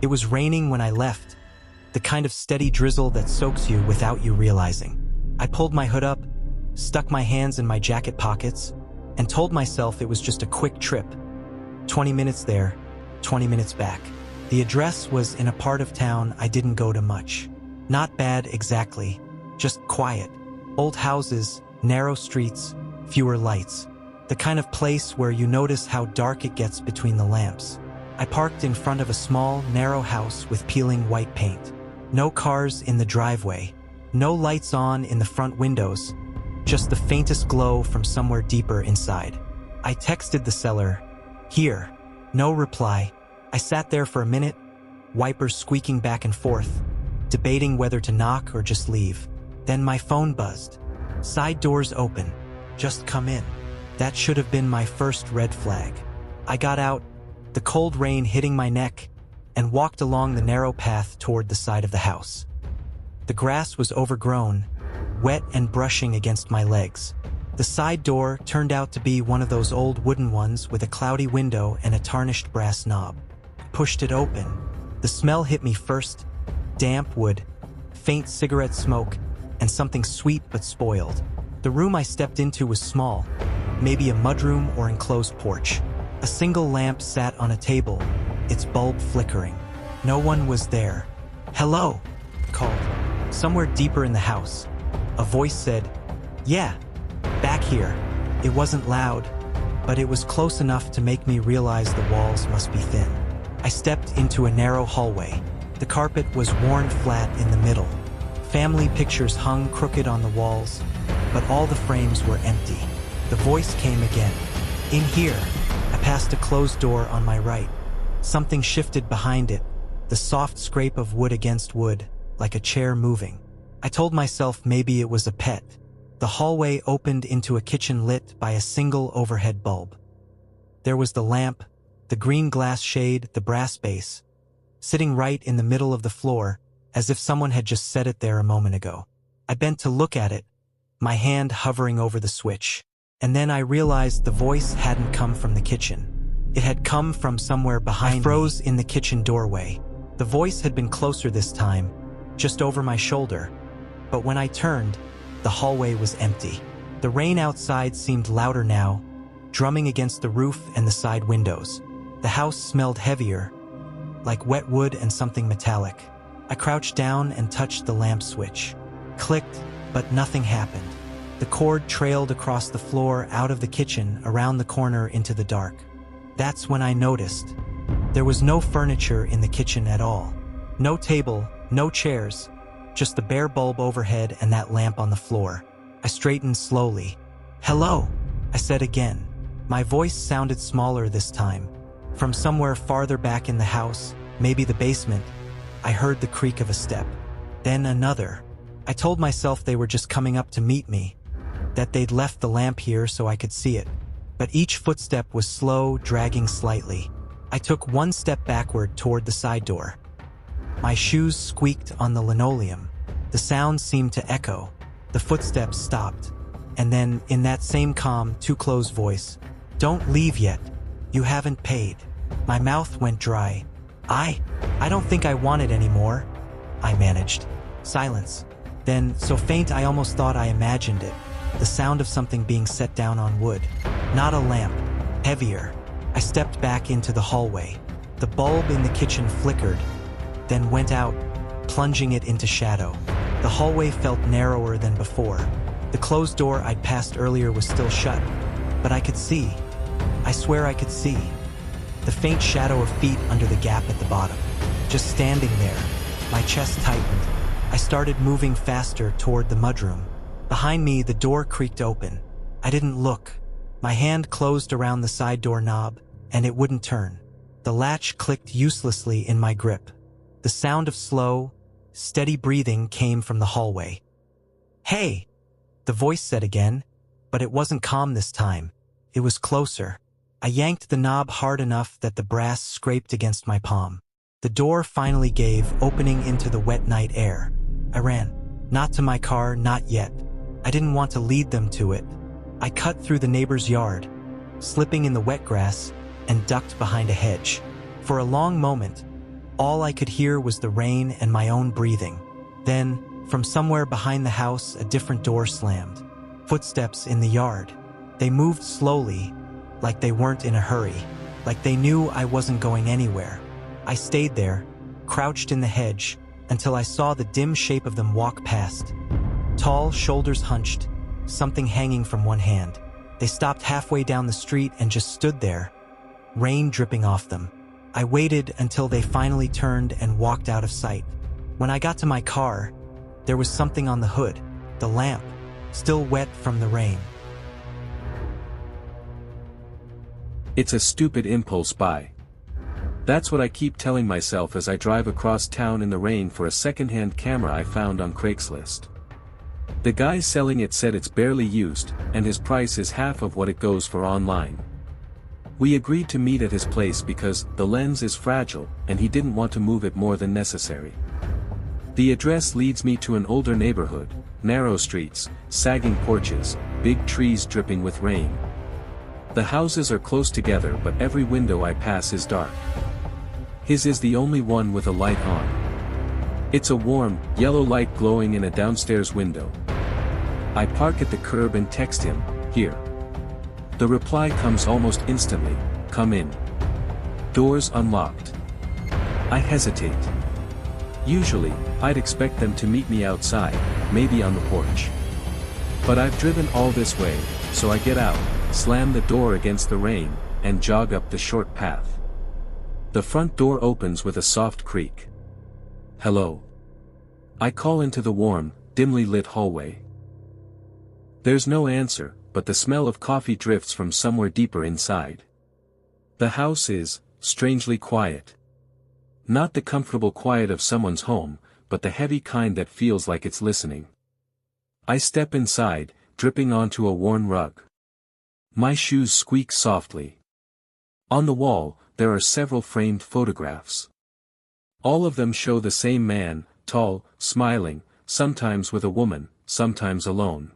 It was raining when I left, the kind of steady drizzle that soaks you without you realizing. I pulled my hood up, stuck my hands in my jacket pockets, and told myself it was just a quick trip. 20 minutes there, 20 minutes back. The address was in a part of town I didn't go to much. Not bad exactly, just quiet. Old houses, narrow streets, fewer lights. The kind of place where you notice how dark it gets between the lamps. I parked in front of a small, narrow house with peeling white paint. No cars in the driveway. No lights on in the front windows. Just the faintest glow from somewhere deeper inside. I texted the seller, "Here." No reply. I sat there for a minute, wipers squeaking back and forth, debating whether to knock or just leave. Then my phone buzzed. Side doors open. Just come in. That should have been my first red flag. I got out, the cold rain hitting my neck, and walked along the narrow path toward the side of the house. The grass was overgrown, wet and brushing against my legs. The side door turned out to be one of those old wooden ones with a cloudy window and a tarnished brass knob. Pushed it open. The smell hit me first, damp wood, faint cigarette smoke, and something sweet but spoiled. The room I stepped into was small, maybe a mudroom or enclosed porch. A single lamp sat on a table, its bulb flickering. No one was there. "Hello," called. Somewhere deeper in the house, a voice said, "Yeah, back here." It wasn't loud, but it was close enough to make me realize the walls must be thin. I stepped into a narrow hallway. The carpet was worn flat in the middle. Family pictures hung crooked on the walls, but all the frames were empty. The voice came again. "In here." I passed a closed door on my right. Something shifted behind it, the soft scrape of wood against wood, like a chair moving. I told myself maybe it was a pet. The hallway opened into a kitchen lit by a single overhead bulb. There was the lamp, the green glass shade, the brass base, sitting right in the middle of the floor, as if someone had just set it there a moment ago. I bent to look at it, my hand hovering over the switch. And then I realized the voice hadn't come from the kitchen. It had come from somewhere behind me. I froze in the kitchen doorway. The voice had been closer this time, just over my shoulder. But when I turned, the hallway was empty. The rain outside seemed louder now, drumming against the roof and the side windows. The house smelled heavier, like wet wood and something metallic. I crouched down and touched the lamp switch. Clicked, but nothing happened. The cord trailed across the floor out of the kitchen, around the corner into the dark. That's when I noticed. There was no furniture in the kitchen at all. No table, no chairs, just the bare bulb overhead and that lamp on the floor. I straightened slowly. "Hello," I said again. My voice sounded smaller this time. From somewhere farther back in the house, maybe the basement, I heard the creak of a step. Then another. I told myself they were just coming up to meet me, that they'd left the lamp here so I could see it. But each footstep was slow, dragging slightly. I took one step backward toward the side door. My shoes squeaked on the linoleum. The sound seemed to echo. The footsteps stopped. And then, in that same calm, too-close voice, "Don't leave yet. You haven't paid." My mouth went dry. I don't think I want it anymore," I managed. Silence. Then, so faint I almost thought I imagined it. The sound of something being set down on wood. Not a lamp. Heavier. I stepped back into the hallway. The bulb in the kitchen flickered, then went out, plunging it into shadow. The hallway felt narrower than before. The closed door I'd passed earlier was still shut, but I could see. I swear I could see. The faint shadow of feet under the gap at the bottom. Just standing there. My chest tightened. I started moving faster toward the mudroom. Behind me, the door creaked open. I didn't look. My hand closed around the side door knob, and it wouldn't turn. The latch clicked uselessly in my grip. The sound of slow, steady breathing came from the hallway. "Hey," the voice said again, but it wasn't calm this time. It was closer. I yanked the knob hard enough that the brass scraped against my palm. The door finally gave, opening into the wet night air. I ran. Not to my car, not yet. I didn't want to lead them to it. I cut through the neighbor's yard, slipping in the wet grass, and ducked behind a hedge. For a long moment, All I could hear was the rain and my own breathing. Then, from somewhere behind the house, a different door slammed. Footsteps in the yard. They moved slowly, like they weren't in a hurry, like they knew I wasn't going anywhere. I stayed there, crouched in the hedge, until I saw the dim shape of them walk past. Tall, shoulders hunched, something hanging from one hand. They stopped halfway down the street and just stood there, rain dripping off them. I waited until they finally turned and walked out of sight. When I got to my car, there was something on the hood, the lamp, still wet from the rain. It's a stupid impulse buy. That's what I keep telling myself as I drive across town in the rain for a second-hand camera I found on Craigslist. The guy selling it said it's barely used, and his price is half of what it goes for online. We agreed to meet at his place because the lens is fragile, and he didn't want to move it more than necessary. The address leads me to an older neighborhood, narrow streets, sagging porches, big trees dripping with rain. The houses are close together, but every window I pass is dark. His is the only one with a light on. It's a warm, yellow light glowing in a downstairs window. I park at the curb and text him, "Here." The reply comes almost instantly, "Come in." Doors unlocked. I hesitate. Usually, I'd expect them to meet me outside, maybe on the porch. But I've driven all this way, so I get out, slam the door against the rain, and jog up the short path. The front door opens with a soft creak. "Hello." I call into the warm, dimly lit hallway. There's no answer, but the smell of coffee drifts from somewhere deeper inside. The house is, strangely quiet. Not the comfortable quiet of someone's home, but the heavy kind that feels like it's listening. I step inside, dripping onto a worn rug. My shoes squeak softly. On the wall, there are several framed photographs. All of them show the same man, tall, smiling, sometimes with a woman, sometimes alone.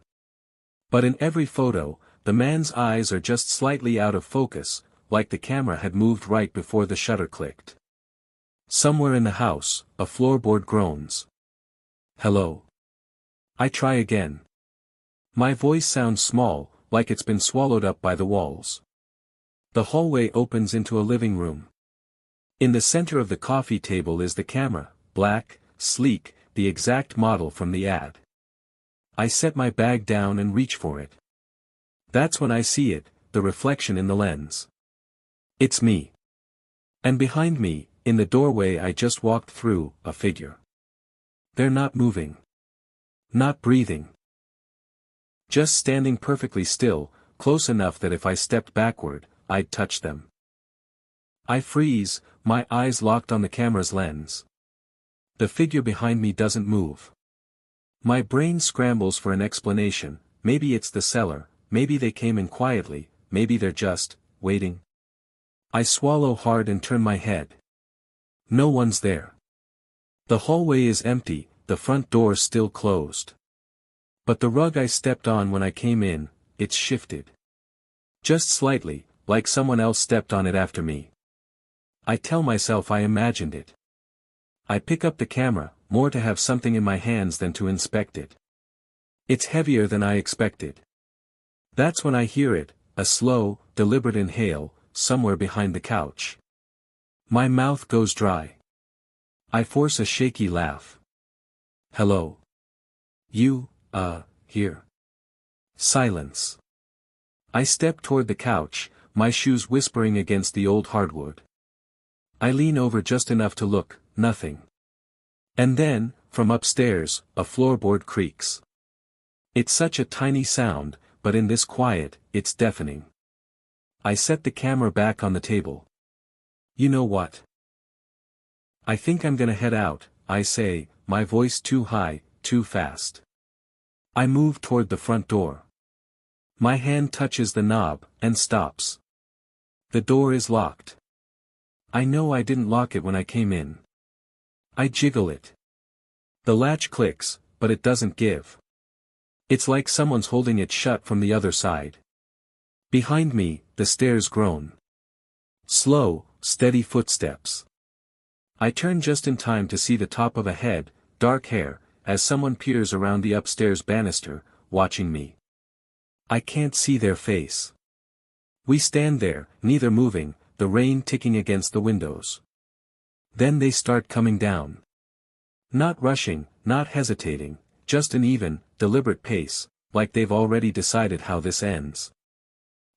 But in every photo, the man's eyes are just slightly out of focus, like the camera had moved right before the shutter clicked. Somewhere in the house, a floorboard groans. "Hello." I try again. My voice sounds small, like it's been swallowed up by the walls. The hallway opens into a living room. In the center of the coffee table is the camera, black, sleek, the exact model from the ad. I set my bag down and reach for it. That's when I see it, the reflection in the lens. It's me. And behind me, in the doorway I just walked through, a figure. They're not moving. Not breathing. Just standing perfectly still, close enough that if I stepped backward, I'd touch them. I freeze, my eyes locked on the camera's lens. The figure behind me doesn't move. My brain scrambles for an explanation. Maybe it's the seller, maybe they came in quietly, maybe they're just waiting. I swallow hard and turn my head. No one's there. The hallway is empty, the front door still closed. But the rug I stepped on when I came in, it's shifted. Just slightly, like someone else stepped on it after me. I tell myself I imagined it. I pick up the camera, more to have something in my hands than to inspect it. It's heavier than I expected. That's when I hear it, a slow, deliberate inhale, somewhere behind the couch. My mouth goes dry. I force a shaky laugh. "Hello. You, here." Silence. I step toward the couch, my shoes whispering against the old hardwood. I lean over just enough to look, nothing. And then, from upstairs, a floorboard creaks. It's such a tiny sound, but in this quiet, it's deafening. I set the camera back on the table. "You know what? I think I'm gonna head out," I say, my voice too high, too fast. I move toward the front door. My hand touches the knob, and stops. The door is locked. I know I didn't lock it when I came in. I jiggle it. The latch clicks, but it doesn't give. It's like someone's holding it shut from the other side. Behind me, the stairs groan. Slow, steady footsteps. I turn just in time to see the top of a head, dark hair, as someone peers around the upstairs banister, watching me. I can't see their face. We stand there, neither moving, the rain ticking against the windows. Then they start coming down. Not rushing, not hesitating, just an even, deliberate pace, like they've already decided how this ends.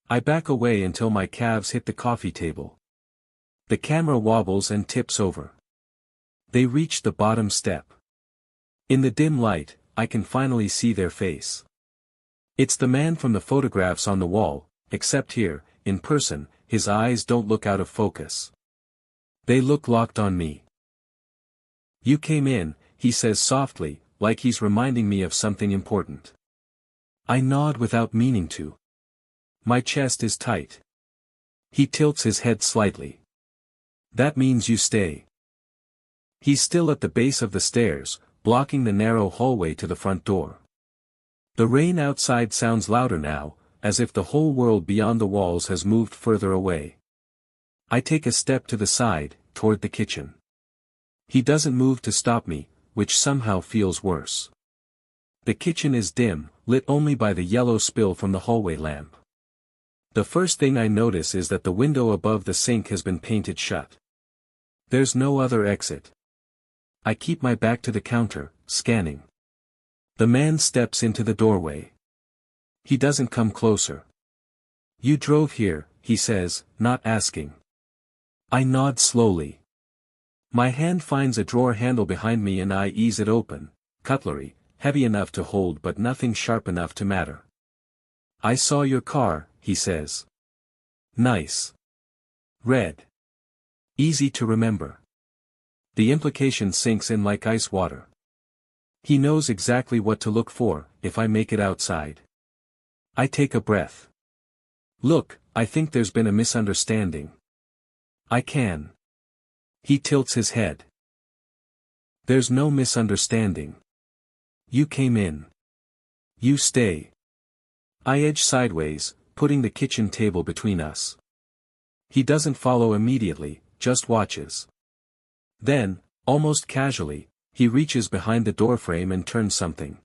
I back away until my calves hit the coffee table. The camera wobbles and tips over. They reach the bottom step. In the dim light, I can finally see their face. It's the man from the photographs on the wall, except here, in person, his eyes don't look out of focus. They look locked on me. "You came in," he says softly, like he's reminding me of something important. I nod without meaning to. My chest is tight. He tilts his head slightly. "That means you stay." He's still at the base of the stairs, blocking the narrow hallway to the front door. The rain outside sounds louder now, as if the whole world beyond the walls has moved further away. I take a step to the side, toward the kitchen. He doesn't move to stop me, which somehow feels worse. The kitchen is dim, lit only by the yellow spill from the hallway lamp. The first thing I notice is that the window above the sink has been painted shut. There's no other exit. I keep my back to the counter, scanning. The man steps into the doorway. He doesn't come closer. "You drove here," he says, not asking. I nod slowly. My hand finds a drawer handle behind me and I ease it open, cutlery, heavy enough to hold but nothing sharp enough to matter. "I saw your car," he says. "Nice. Red. Easy to remember." The implication sinks in like ice water. He knows exactly what to look for, if I make it outside. I take a breath. "Look, I think there's been a misunderstanding." I can. He tilts his head. "There's no misunderstanding. You came in. You stay." I edge sideways, putting the kitchen table between us. He doesn't follow immediately, just watches. Then, almost casually, he reaches behind the doorframe and turns something.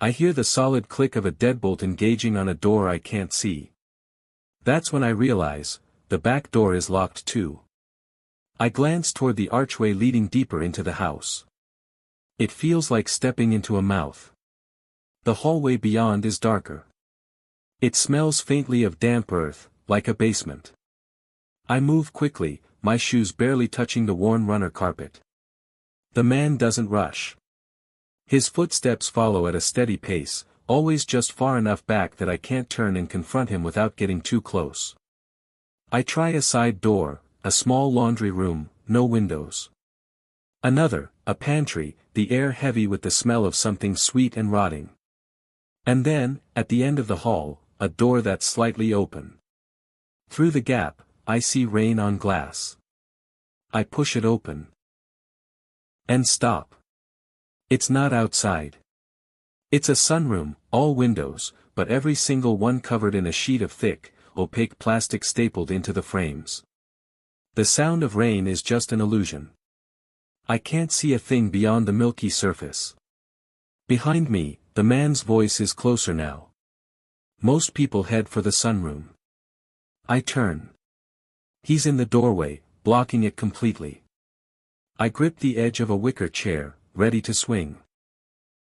I hear the solid click of a deadbolt engaging on a door I can't see. That's when I realize, the back door is locked too. I glance toward the archway leading deeper into the house. It feels like stepping into a mouth. The hallway beyond is darker. It smells faintly of damp earth, like a basement. I move quickly, my shoes barely touching the worn runner carpet. The man doesn't rush. His footsteps follow at a steady pace, always just far enough back that I can't turn and confront him without getting too close. I try a side door, a small laundry room, no windows. Another, a pantry, the air heavy with the smell of something sweet and rotting. And then, at the end of the hall, a door that's slightly open. Through the gap, I see rain on glass. I push it open. And stop. It's not outside. It's a sunroom, all windows, but every single one covered in a sheet of thick, opaque plastic stapled into the frames. The sound of rain is just an illusion. I can't see a thing beyond the milky surface. Behind me, the man's voice is closer now. Most people head for the sunroom. I turn. He's in the doorway, blocking it completely. I grip the edge of a wicker chair, ready to swing.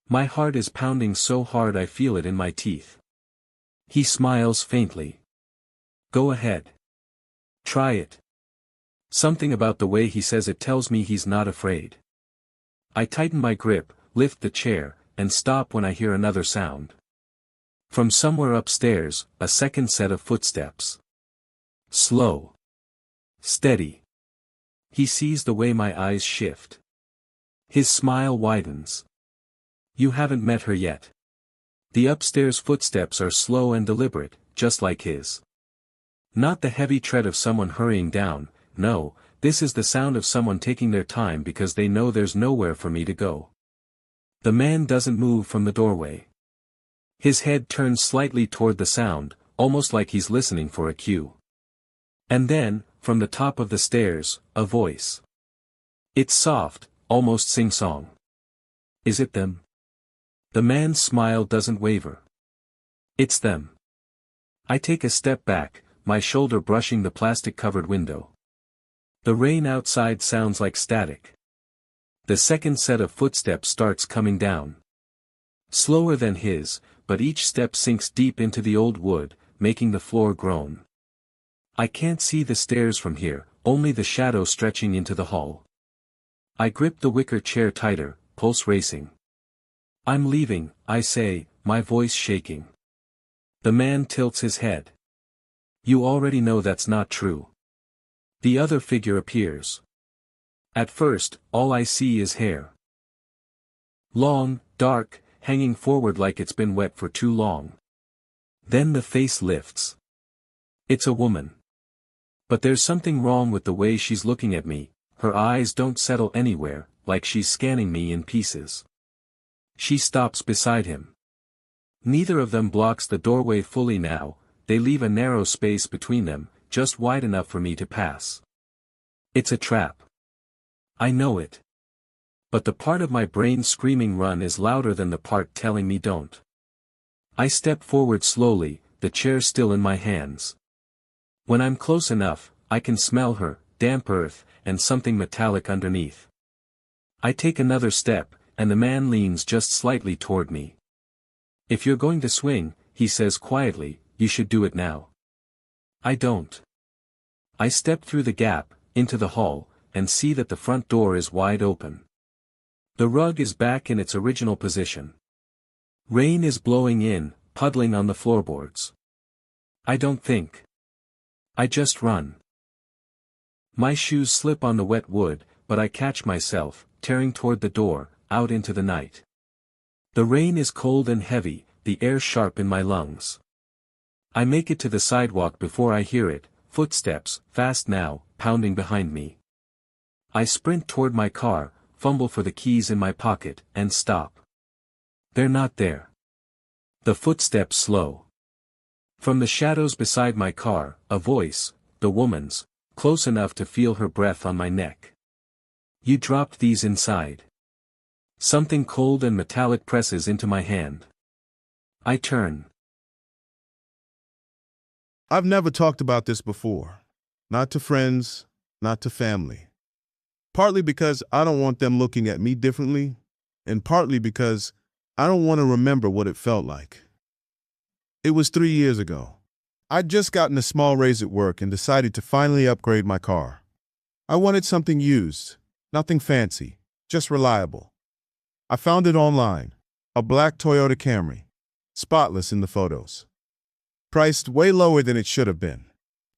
My heart is pounding so hard I feel it in my teeth. He smiles faintly. "Go ahead. Try it." Something about the way he says it tells me he's not afraid. I tighten my grip, lift the chair, and stop when I hear another sound. From somewhere upstairs, a second set of footsteps. Slow. Steady. He sees the way my eyes shift. His smile widens. "You haven't met her yet." The upstairs footsteps are slow and deliberate, just like his. Not the heavy tread of someone hurrying down, no, this is the sound of someone taking their time because they know there's nowhere for me to go. The man doesn't move from the doorway. His head turns slightly toward the sound, almost like he's listening for a cue. And then, from the top of the stairs, a voice. It's soft, almost sing-song. Is it them? The man's smile doesn't waver. It's them. I take a step back, my shoulder brushing the plastic-covered window. The rain outside sounds like static. The second set of footsteps starts coming down. Slower than his, but each step sinks deep into the old wood, making the floor groan. I can't see the stairs from here, only the shadow stretching into the hall. I grip the wicker chair tighter, pulse racing. I'm leaving, I say, my voice shaking. The man tilts his head. You already know that's not true. The other figure appears. At first, all I see is hair. Long, dark, hanging forward like it's been wet for too long. Then the face lifts. It's a woman. But there's something wrong with the way she's looking at me, her eyes don't settle anywhere, like she's scanning me in pieces. She stops beside him. Neither of them blocks the doorway fully now, they leave a narrow space between them, just wide enough for me to pass. It's a trap. I know it. But the part of my brain screaming run is louder than the part telling me don't. I step forward slowly, the chair still in my hands. When I'm close enough, I can smell her, damp earth, and something metallic underneath. I take another step, and the man leans just slightly toward me. If you're going to swing, he says quietly, you should do it now. I don't. I step through the gap, into the hall, and see that the front door is wide open. The rug is back in its original position. Rain is blowing in, puddling on the floorboards. I don't think. I just run. My shoes slip on the wet wood, but I catch myself, tearing toward the door, out into the night. The rain is cold and heavy, the air sharp in my lungs. I make it to the sidewalk before I hear it, footsteps, fast now, pounding behind me. I sprint toward my car, fumble for the keys in my pocket, and stop. They're not there. The footsteps slow. From the shadows beside my car, a voice, the woman's, close enough to feel her breath on my neck. You dropped these inside. Something cold and metallic presses into my hand. I turn. I've never talked about this before. Not to friends, not to family. Partly because I don't want them looking at me differently, and partly because I don't want to remember what it felt like. It was 3 years ago. I'd just gotten a small raise at work and decided to finally upgrade my car. I wanted something used, nothing fancy, just reliable. I found it online, a black Toyota Camry, spotless in the photos. Priced way lower than it should have been.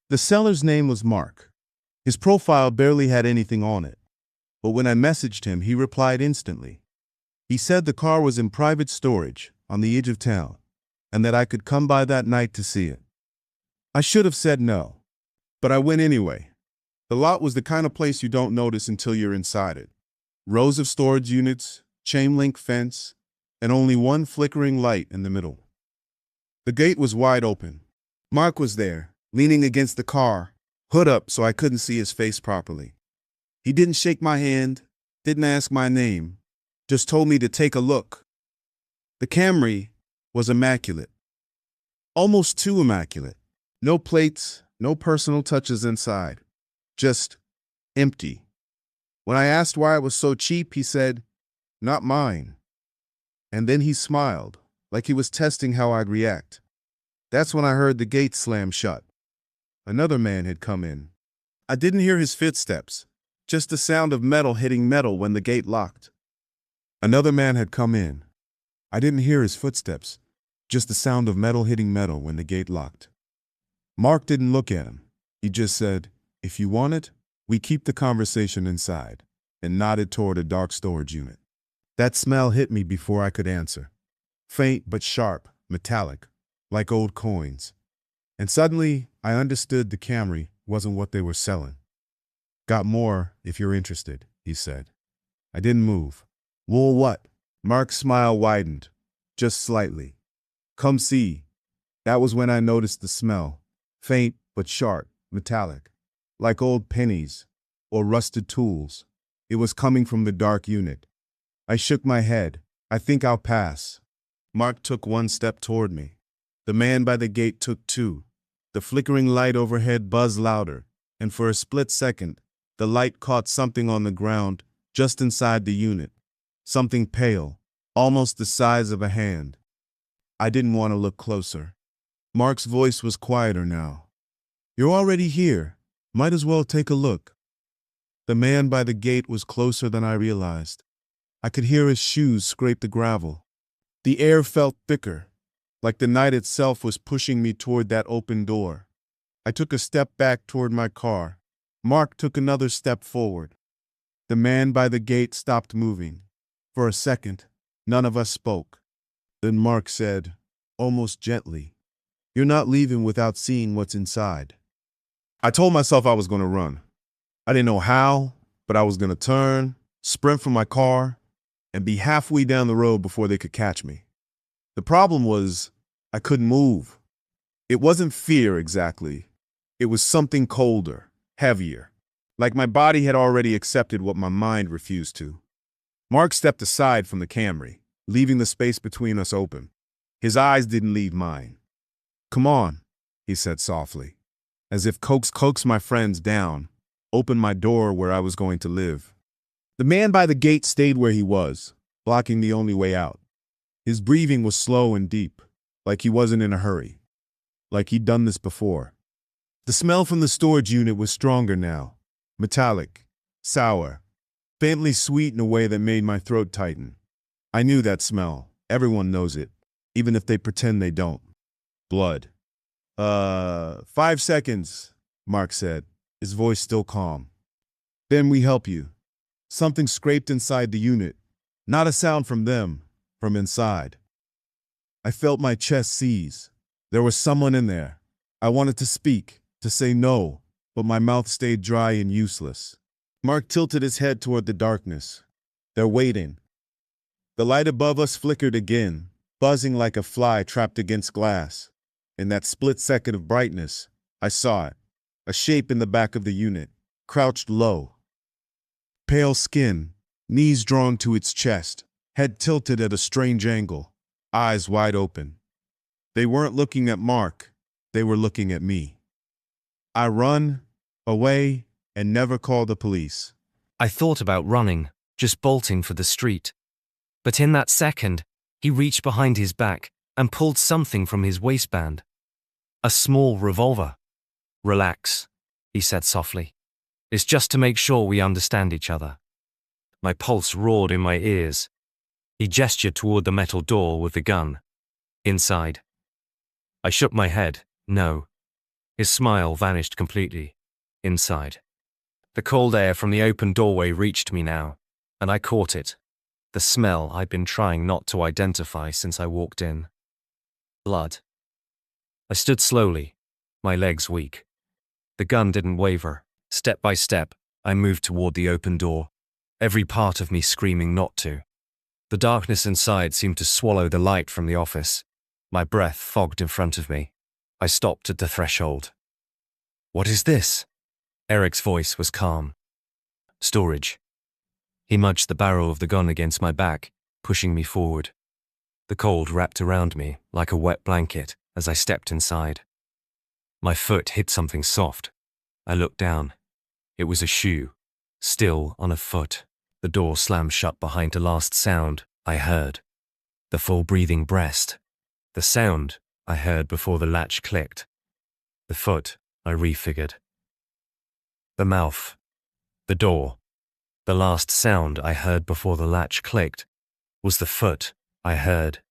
The seller's name was Mark. His profile barely had anything on it. But when I messaged him, he replied instantly. He said the car was in private storage, on the edge of town, and that I could come by that night to see it. I should have said no, but I went anyway. The lot was the kind of place you don't notice until you're inside it. Rows of storage units, chain-link fence, and only one flickering light in the middle. The gate was wide open. Mark was there, leaning against the car, hood up so I couldn't see his face properly. He didn't shake my hand, didn't ask my name, just told me to take a look. The Camry was immaculate. Almost too immaculate. No plates, no personal touches inside. Just empty. When I asked why it was so cheap, he said, "Not mine." And then he smiled, like he was testing how I'd react. That's when I heard the gate slam shut. Another man had come in. I didn't hear his footsteps, just the sound of metal hitting metal when the gate locked. Another man had come in. I didn't hear his footsteps, just the sound of metal hitting metal when the gate locked. Mark didn't look at him. He just said, "If you want it, we keep the conversation inside," and nodded toward a dark storage unit. That smell hit me before I could answer. Faint but sharp, metallic, like old coins. And suddenly, I understood the Camry wasn't what they were selling. "Got more, if you're interested," he said. I didn't move. "Well, what?" Mark's smile widened, just slightly. "Come see." That was when I noticed the smell. Faint but sharp, metallic, like old pennies or rusted tools. It was coming from the dark unit. I shook my head. I think I'll pass. Mark took one step toward me. The man by the gate took two. The flickering light overhead buzzed louder, and for a split second, the light caught something on the ground just inside the unit. Something pale, almost the size of a hand. I didn't want to look closer. Mark's voice was quieter now. You're already here. Might as well take a look. The man by the gate was closer than I realized. I could hear his shoes scrape the gravel. The air felt thicker, like the night itself was pushing me toward that open door. I took a step back toward my car. Mark took another step forward. The man by the gate stopped moving. For a second, none of us spoke. Then Mark said, almost gently, "You're not leaving without seeing what's inside." I told myself I was going to run. I didn't know how, but I was going to turn, sprint from my car, and be halfway down the road before they could catch me. The problem was, I couldn't move. It wasn't fear exactly. It was something colder, heavier, like my body had already accepted what my mind refused to. Mark stepped aside from the Camry, leaving the space between us open. His eyes didn't leave mine. "Come on," he said softly, as if coax my friends down, open my door where I was going to live. The man by the gate stayed where he was, blocking the only way out. His breathing was slow and deep, like he wasn't in a hurry, like he'd done this before. The smell from the storage unit was stronger now, metallic, sour, faintly sweet in a way that made my throat tighten. I knew that smell. Everyone knows it, even if they pretend they don't. Blood. 5 seconds, Mark said, his voice still calm. "Then we help you." Something scraped inside the unit. Not a sound from them, from inside. I felt my chest seize. There was someone in there. I wanted to speak, to say no, but my mouth stayed dry and useless. Mark tilted his head toward the darkness. "They're waiting." The light above us flickered again, buzzing like a fly trapped against glass. In that split second of brightness, I saw it. A shape in the back of the unit, crouched low. Pale skin, knees drawn to its chest, head tilted at a strange angle, eyes wide open. They weren't looking at Mark, they were looking at me. I run, away, and never call the police. I thought about running, just bolting for the street. But in that second, he reached behind his back and pulled something from his waistband. A small revolver. "Relax," he said softly. "It's just to make sure we understand each other." My pulse roared in my ears. He gestured toward the metal door with the gun. "Inside." I shook my head. No. His smile vanished completely. "Inside." The cold air from the open doorway reached me now, and I caught it. The smell I'd been trying not to identify since I walked in. Blood. I stood slowly, my legs weak. The gun didn't waver. Step by step, I moved toward the open door, every part of me screaming not to. The darkness inside seemed to swallow the light from the office. My breath fogged in front of me. I stopped at the threshold. "What is this?" Eric's voice was calm. "Storage." He nudged the barrel of the gun against my back, pushing me forward. The cold wrapped around me like a wet blanket as I stepped inside. My foot hit something soft. I looked down. It was a shoe, still on a foot. The door slammed shut behind the last sound I heard. The full-breathing breast. The sound I heard before the latch clicked. The foot I refigured. The mouth. The door. The last sound I heard before the latch clicked was the foot I heard